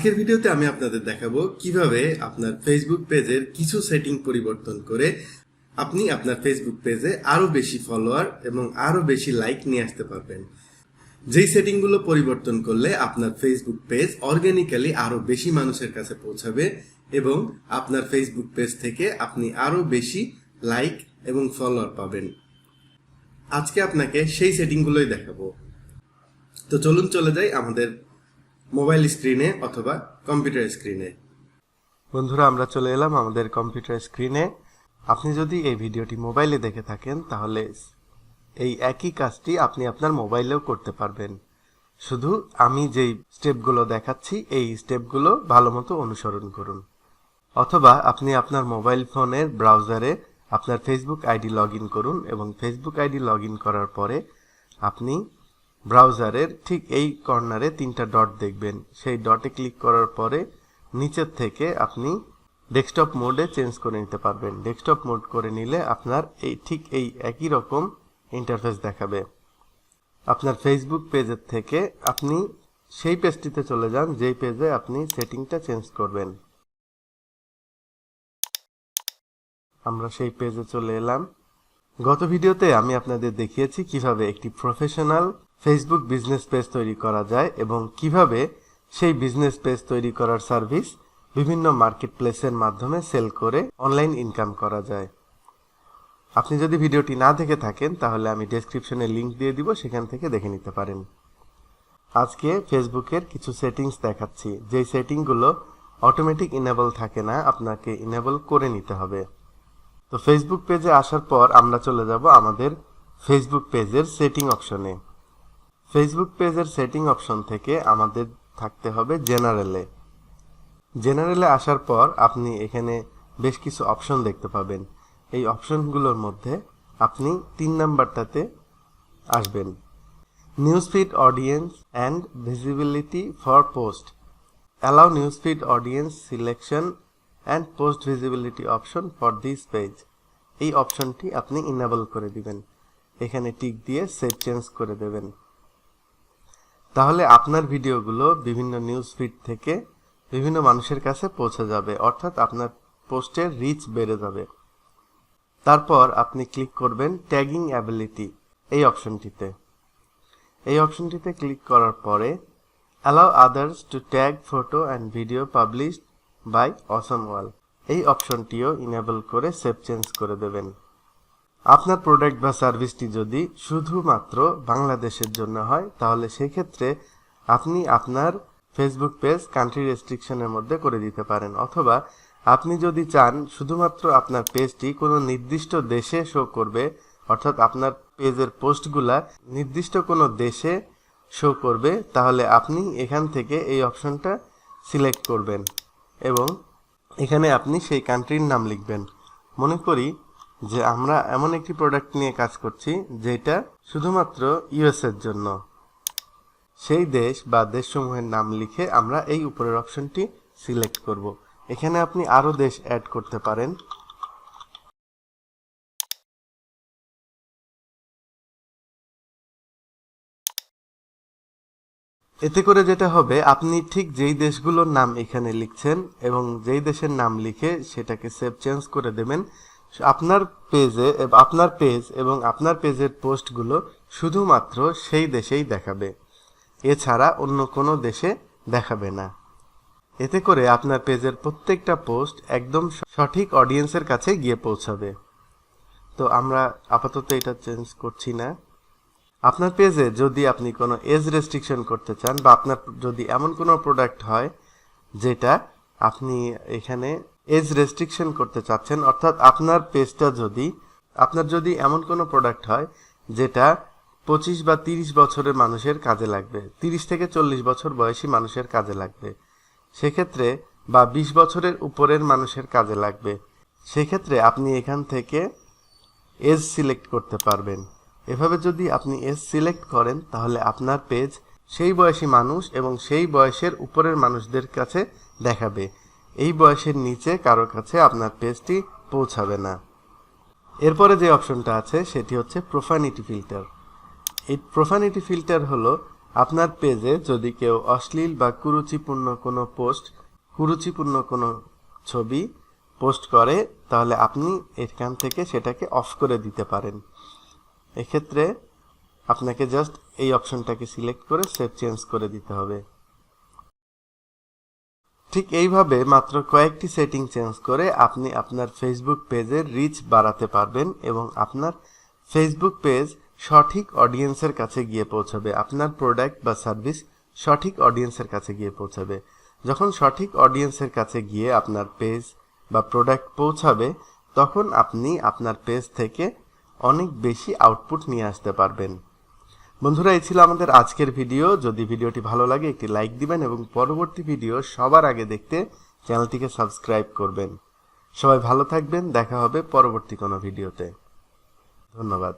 আজকের ভিডিওতে আমি আপনাদের দেখাবো কিভাবে আপনার ফেসবুক পেজের কিছু সেটিং পরিবর্তন করে আপনি আপনার ফেসবুক পেজে আরো বেশি ফলোয়ার এবং আরো বেশি লাইক নিয়ে আসতে পারবেন। যেই সেটিংগুলো পরিবর্তন করলে আপনার ফেসবুক পেজ অর্গানিক্যালি আরো বেশি মানুষের কাছে পৌঁছাবে এবং আপনার ফেসবুক পেজ থেকে আপনি আরো বেশি লাইক এবং ফলোয়ার পাবেন। আজকে আপনাকে সেই সেটিংগুলোই দেখাবো। তো চলুন চলে যাই আমাদের মোবাইল স্ক্রিনে অথবা কম্পিউটার স্ক্রিনে। বন্ধুরা, আমরা চলে এলাম আমাদের কম্পিউটার স্ক্রিনে। আপনি যদি এই ভিডিওটি মোবাইলে দেখে থাকেন তাহলে এই একই কাজটি আপনি আপনার মোবাইলেও করতে পারবেন। শুধু আমি যেই স্টেপগুলো দেখাচ্ছি এই স্টেপগুলো ভালো মতো অনুসরণ করুন। অথবা আপনি আপনার মোবাইল ফোনের ব্রাউজারে আপনার ফেসবুক আইডি লগ ইন করুন এবং ফেসবুক আইডি লগ ইন করার পরে আপনি ব্রাউজারের ঠিক এই কর্নারে 3টা ডট দেখবেন। সেই ডটে ক্লিক করার পরে নিচের থেকে আপনি ডেস্কটপ মোডে চেঞ্জ করে নিতে পারবেন। ডেস্কটপ মোড করে নিলে আপনার এই একই রকম ইন্টারফেস দেখাবে। আপনার ফেসবুক পেজের থেকে আপনি সেই পেজটিতে চলে যান যেই পেজে আপনি সেটিংটা চেঞ্জ করবেন। আমরা সেই পেজে চলে এলাম। গত ভিডিওতে আমি আপনাদের দেখিয়েছি কিভাবে একটি প্রফেশনাল ফেসবুক বিজনেস পেজ তৈরি করা যায় এবং কিভাবে সেই বিজনেস পেজ তৈরি করার সার্ভিস বিভিন্ন মার্কেট প্লেসের মাধ্যমে সেল করে অনলাইন ইনকাম করা যায়। আপনি যদি ভিডিওটি না দেখে থাকেন তাহলে আমি ডেসক্রিপশনে লিংক দিয়ে দিব, সেখান থেকে দেখে নিতে পারেন। আজকে ফেসবুকের কিছু সেটিংস দেখাচ্ছি, যেই সেটিংগুলো অটোমেটিক ইনেবল থাকে না, আপনাকে ইনেবল করে নিতে হবে। তো ফেসবুক পেজে আসার পর আমরা চলে যাব আমাদের ফেসবুক পেজের সেটিং অপশনে। ফেসবুক পেজের সেটিং অপশন থেকে আমাদের থাকতে হবে জেনারেলে। জেনারেলে আসার পর আপনি এখানে বেশ কিছু অপশন দেখতে পাবেন। এই অপশনগুলোর মধ্যে আপনি 3 নাম্বারটাতে আসবেন। News feed audience and visibility for post, allow news feed audience selection and post visibility option for this page. এই অপশনটি আপনি ইনেবল করে দিবেন। এখানে টিক দিয়ে সেভ চেঞ্জ করে দেবেন। তাহলে আপনার ভিডিওগুলো বিভিন্ন নিউজ ফিড থেকে বিভিন্ন মানুষের কাছে পৌঁছে যাবে, অর্থাৎ আপনার পোস্টের রিচ বেড়ে যাবে। তারপর আপনি ক্লিক করবেন ট্যাগিং অ্যাবিলিটি এই অপশনটিতে। এই অপশনটিতে ক্লিক করার পরে allow others to tag photo and video published by অসম ওয়াল এই অপশনটিও ইনেবল করে সেভ চেঞ্জ করে দেবেন। আপনার প্রোডাক্ট বা সার্ভিসটি যদি শুধুমাত্র বাংলাদেশের জন্য হয় তাহলে সেক্ষেত্রে আপনি আপনার ফেসবুক পেজ কান্ট্রি রেস্ট্রিকশনের মধ্যে করে দিতে পারেন। অথবা আপনি যদি চান শুধুমাত্র আপনার পেজটি কোনো নির্দিষ্ট দেশে শো করবে, অর্থাৎ আপনার পেজের পোস্টগুলা নির্দিষ্ট কোনো দেশে শো করবে, তাহলে আপনি এখান থেকে এই অপশনটা সিলেক্ট করবেন এবং এখানে আপনি সেই কান্ট্রির নাম লিখবেন। মনে করি যে আমরা এমন একটি প্রোডাক্ট নিয়ে কাজ করছি যেটা শুধুমাত্র ইউএসএর জন্য। সেই দেশ বা দেশসমূহের নাম লিখে আমরা এই উপরের অপশনটি সিলেক্ট করব। এখানে আপনি আরো দেশ অ্যাড করতে পারেন। এতে করে যেটা হবে, আপনি ঠিক যেই দেশগুলোর নাম এখানে লিখছেন এবং যেই দেশের নাম লিখে সেটাকে সেভ চেঞ্জ করে দেবেন, আপনার পেজে আপনার পেজ এবং আপনার পেজের পোস্টগুলো শুধুমাত্র সেই দেশেই দেখাবে, এছাড়া অন্য কোনো দেশে দেখাবে না। এতে করে আপনার পেজের প্রত্যেকটা পোস্ট একদম সঠিক অডিয়েন্সের কাছে গিয়ে পৌঁছাবে। তো আমরা আপাতত এটা চেঞ্জ করছি না। আপনার পেজে যদি আপনি কোনো এজ রেস্ট্রিকশন করতে চান বা আপনার যদি এমন কোনো প্রোডাক্ট হয় যেটা আপনি এখানে এজ রেস্ট্রিকশন করতে চাচ্ছেন, অর্থাৎ আপনার পেজটা যদি এমন কোনো প্রোডাক্ট হয় যেটা 25 বা 30 বছরের মানুষের কাজে লাগবে, 30 থেকে 40 বছর বয়সী মানুষের কাজে লাগবে সেক্ষেত্রে, বা 20 বছরের উপরের মানুষের কাজে লাগবে সেক্ষেত্রে আপনি এখান থেকে এজ সিলেক্ট করতে পারবেন। এভাবে যদি আপনি এজ সিলেক্ট করেন তাহলে আপনার পেজ সেই বয়সী মানুষ এবং সেই বয়সের উপরের মানুষদের কাছে দেখাবে। এই বয়সের নিচে কারোর কাছে আপনার পেজটি পৌঁছাবে না। এরপরে যে অপশনটা আছে সেটি হচ্ছে প্রোফানিটি ফিল্টার। এই প্রোফানিটি ফিল্টার হলো আপনার পেজে যদি কেউ অশ্লীল বা কুরুচিপূর্ণ কোনো ছবি পোস্ট করে, তাহলে আপনি এখান থেকে সেটাকে অফ করে দিতে পারেন। এক্ষেত্রে আপনাকে জাস্ট এই অপশনটাকে সিলেক্ট করে সেভ চেঞ্জ করে দিতে হবে। ঠিক এইভাবে মাত্র কয়েকটি সেটিং চেঞ্জ করে আপনি আপনার ফেসবুক পেজের রিচ বাড়াতে পারবেন এবং আপনার ফেসবুক পেজ সঠিক অডিয়েন্সের কাছে গিয়ে পৌঁছাবে। আপনার প্রোডাক্ট বা সার্ভিস সঠিক অডিয়েন্সের কাছে গিয়ে পৌঁছাবে। যখন সঠিক অডিয়েন্সের কাছে গিয়ে আপনার পেজ বা প্রোডাক্ট পৌঁছাবে, তখন আপনি আপনার পেজ থেকে অনেক বেশি আউটপুট নিয়ে আসতে পারবেন। বন্ধুরা, এই ছিল আমাদের আজকের ভিডিও। যদি ভিডিওটি ভালো লাগে একটি লাইক দিবেন এবং পরবর্তী ভিডিও সবার আগে দেখতে চ্যানেলটিকে সাবস্ক্রাইব করবেন। সবাই ভালো থাকবেন, দেখা হবে পরবর্তী কোনো ভিডিওতে। ধন্যবাদ।